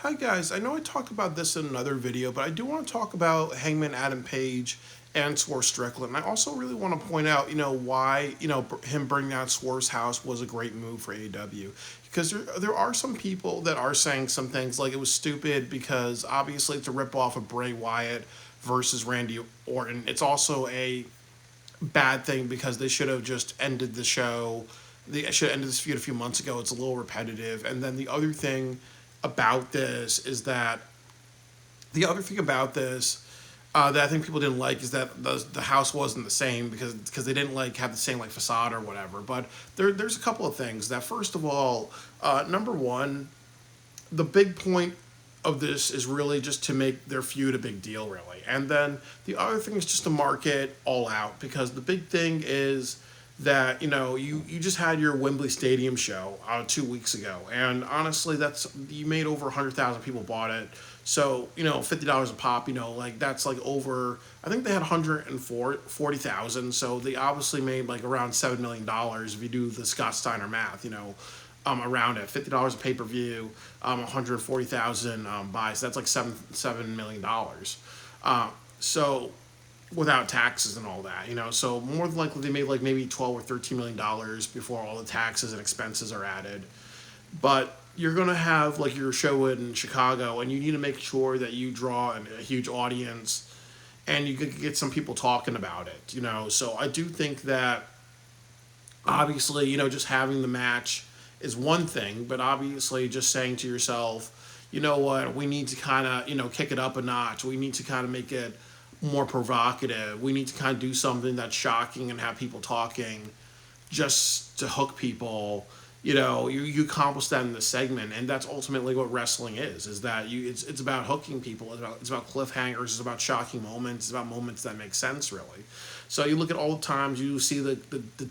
Hi guys, I know I talked about this in another video, but I do want to talk about Hangman Adam Page and Swerve Strickland. I also really want to point out, why, him bringing out Swerve's house was a great move for AEW. Because there are some people that are saying some things like it was stupid because obviously it's a ripoff of Bray Wyatt versus Randy Orton. It's also a bad thing because they should have just ended the show. They should have ended this feud a few months ago. It's a little repetitive. And then the other thing about this is that the other thing about this that I think people didn't like is that the house wasn't the same because they didn't like have the same like facade or whatever. But there's a couple of things that first of all, number one, the big point of this is really just to make their feud a big deal, really. And then the other thing is just to market all out because the big thing is that you just had your Wembley Stadium show 2 weeks ago, and honestly, that's you made over 100,000 people bought it. So $50 a pop, like that's like over. I think they had 140,000, so they obviously made like around $7 million if you do the Scott Steiner math. Around it, $50 a pay per view, 140,000 buys. So that's like $7 million. So without taxes and all that, so more than likely they made like maybe 12 or $13 million before all the taxes and expenses are added. But you're gonna have like your show in Chicago, and you need to make sure that you draw a huge audience, and you could get some people talking about it. So I do think that obviously, just having the match is one thing, but obviously just saying to yourself, you know what, we need to kind of, kick it up a notch. We need to kind of make it more provocative. We need to kind of do something that's shocking and have people talking just to hook people. You accomplish that in the segment, and that's ultimately what wrestling is that it's about hooking people. It's about cliffhangers. It's about shocking moments. It's about moments that make sense, really. So you look at all the times you see the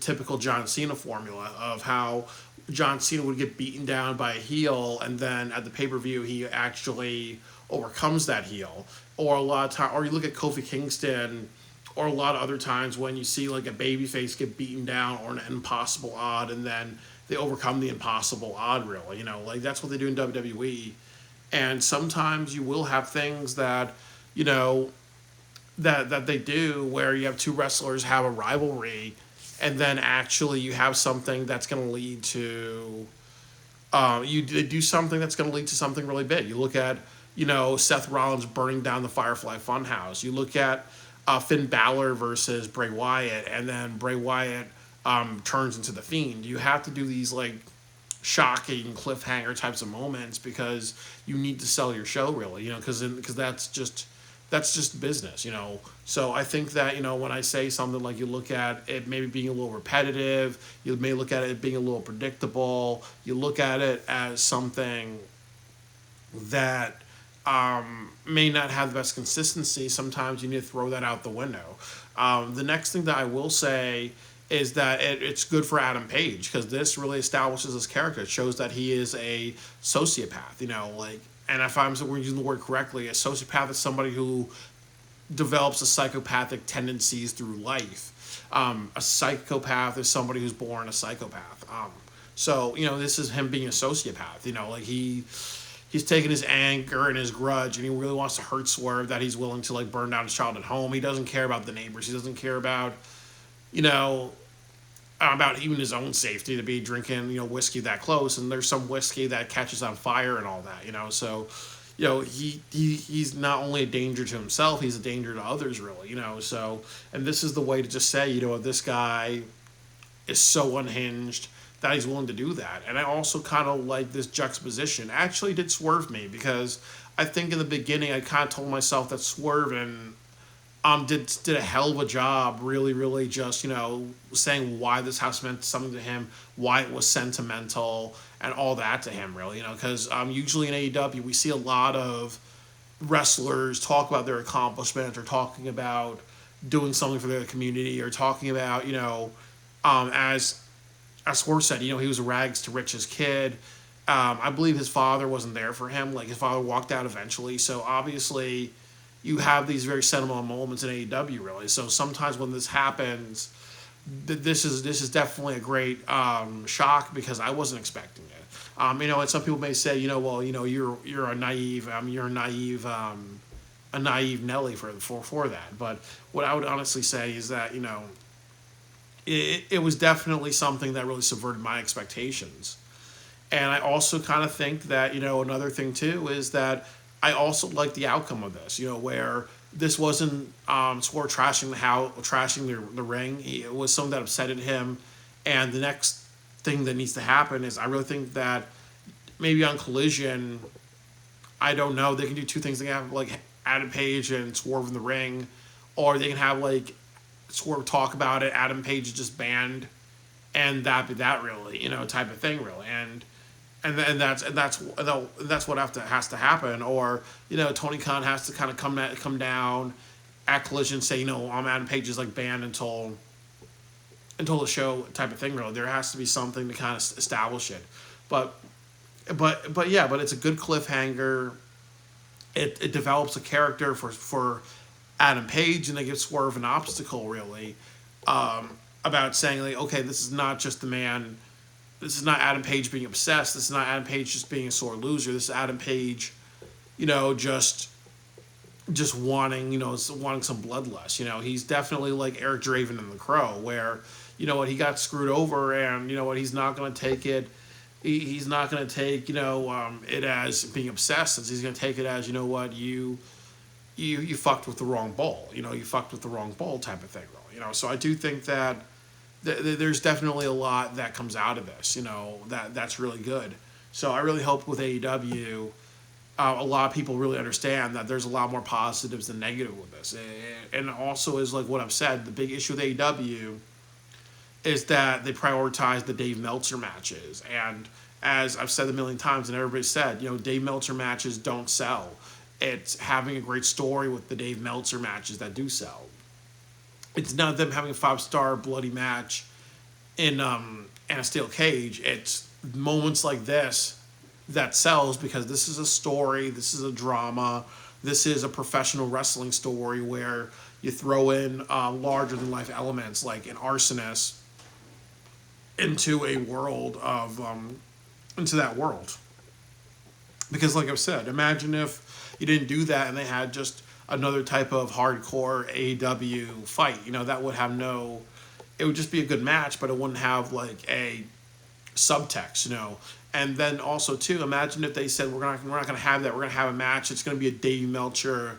typical John Cena formula of how John Cena would get beaten down by a heel, and then at the pay-per-view he actually overcomes that heel. Or a lot of time, or you look at Kofi Kingston, or a lot of other times when you see like a babyface get beaten down or an impossible odd, and then they overcome the impossible odd. Really, like that's what they do in WWE. And sometimes you will have things that you know that they do where you have two wrestlers have a rivalry, and then actually you have something that's going to lead to they do something that's going to lead to something really big. You look at Seth Rollins burning down the Firefly Funhouse. You look at Finn Balor versus Bray Wyatt, and then Bray Wyatt turns into the Fiend. You have to do these like shocking cliffhanger types of moments because you need to sell your show, really. Because that's just business. So I think that when I say something like you look at it maybe being a little repetitive, you may look at it being a little predictable. You look at it as something that may not have the best consistency. Sometimes you need to throw that out the window. The next thing that I will say is that it's good for Adam Page because this really establishes his character. It shows that he is a sociopath. And if we're using the word correctly, a sociopath is somebody who develops a psychopathic tendencies through life. A psychopath is somebody who's born a psychopath. So this is him being a sociopath. He's taking his anger and his grudge, and he really wants to hurt Swerve, that he's willing to like burn down his childhood home. He doesn't care about the neighbors. He doesn't care about even his own safety to be drinking whiskey that close. And there's some whiskey that catches on fire and all that. So he's not only a danger to himself, he's a danger to others, really. So, and this is the way to just say, this guy is so unhinged that he's willing to do that. And I also kind of like this juxtaposition. Actually did swerve me because I think in the beginning I kind of told myself that Swerve and did a hell of a job, really, really just saying why this house meant something to him, why it was sentimental, and all that to him, really. Because usually in AEW we see a lot of wrestlers talk about their accomplishment or talking about doing something for their community or talking about as Swerve said, he was a rags to riches kid. I believe his father wasn't there for him. Like his father walked out eventually, so obviously you have these very sentimental moments in AEW, really. So sometimes when this happens, this is definitely a great shock because I wasn't expecting it. And some people may say, well, you're a naive, a naive Nelly for that. But what I would honestly say is that it was definitely something that really subverted my expectations. And I also kind of think that, another thing too is that I also like the outcome of this, where this wasn't Swerve trashing the ring. It was something that upsetted him. And the next thing that needs to happen is I really think that maybe on Collision, I don't know, they can do two things. They can have like Adam Page and Swerve in the ring, or they can have like Swerve talk about it, Adam Page is just banned, and that be that really, type of thing really. And that's what has to happen. Or Tony Khan has to kind of come down at Collision, say I'm Adam Page is like banned until the show type of thing. Really, there has to be something to kind of establish it. But yeah, but it's a good cliffhanger. It develops a character for Adam Page, and they give Swerve an obstacle really, about saying like, okay, this is not just the man. This is not Adam Page being obsessed. This is not Adam Page just being a sore loser. This is Adam Page, just wanting, wanting some bloodlust. He's definitely like Eric Draven in The Crow, where, he got screwed over, and he's not going to take it. He's not going to take, it as being obsessed. He's going to take it as, you fucked with the wrong ball. You fucked with the wrong ball type of thing. So I do think that there's definitely a lot that comes out of this, that's really good. So I really hope with AEW, a lot of people really understand that there's a lot more positives than negative with this. And also is like what I've said, the big issue with AEW is that they prioritize the Dave Meltzer matches. And as I've said a million times and everybody said, Dave Meltzer matches don't sell. It's having a great story with the Dave Meltzer matches that do sell. It's not them having a 5-star bloody match in a steel cage. It's moments like this that sells, because this is a story, this is a drama, this is a professional wrestling story where you throw in larger than life elements like an arsonist into a world of into that world. Because like I've said, imagine if you didn't do that and they had just another type of hardcore AEW fight. That would have it would just be a good match, but it wouldn't have like a subtext, And then also too, imagine if they said we're not going to have that. We're going to have a match. It's going to be a Dave Meltzer,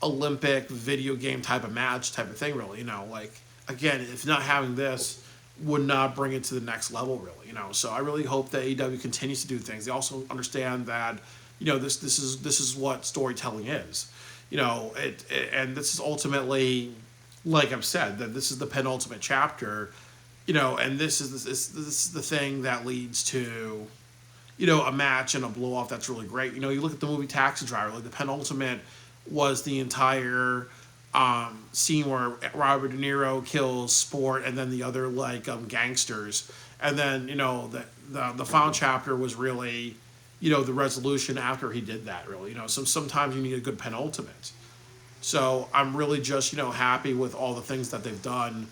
Olympic video game type of match type of thing. Really, like again, if not having this would not bring it to the next level. Really, So I really hope that AEW continues to do things. They also understand that this is what storytelling is. And this is ultimately, like I've said, that this is the penultimate chapter. And this is the thing that leads to, a match and a blow off that's really great. You look at the movie Taxi Driver, like the penultimate was the entire scene where Robert De Niro kills Sport and then the other gangsters, and then the final chapter was really the resolution after he did that. Really, so sometimes you need a good penultimate. So I'm really just happy with all the things that they've done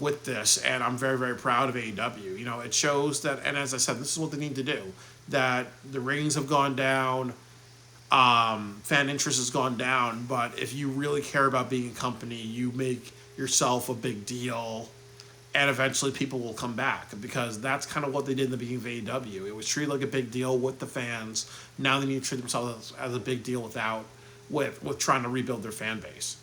with this, and I'm very, very proud of AEW. It shows that, and as I said, this is what they need to do. That the ratings have gone down, fan interest has gone down, but if you really care about being a company, you make yourself a big deal, and eventually people will come back, because that's kind of what they did in the beginning of AEW. It was treated like a big deal with the fans. Now they need to treat themselves as a big deal with trying to rebuild their fan base.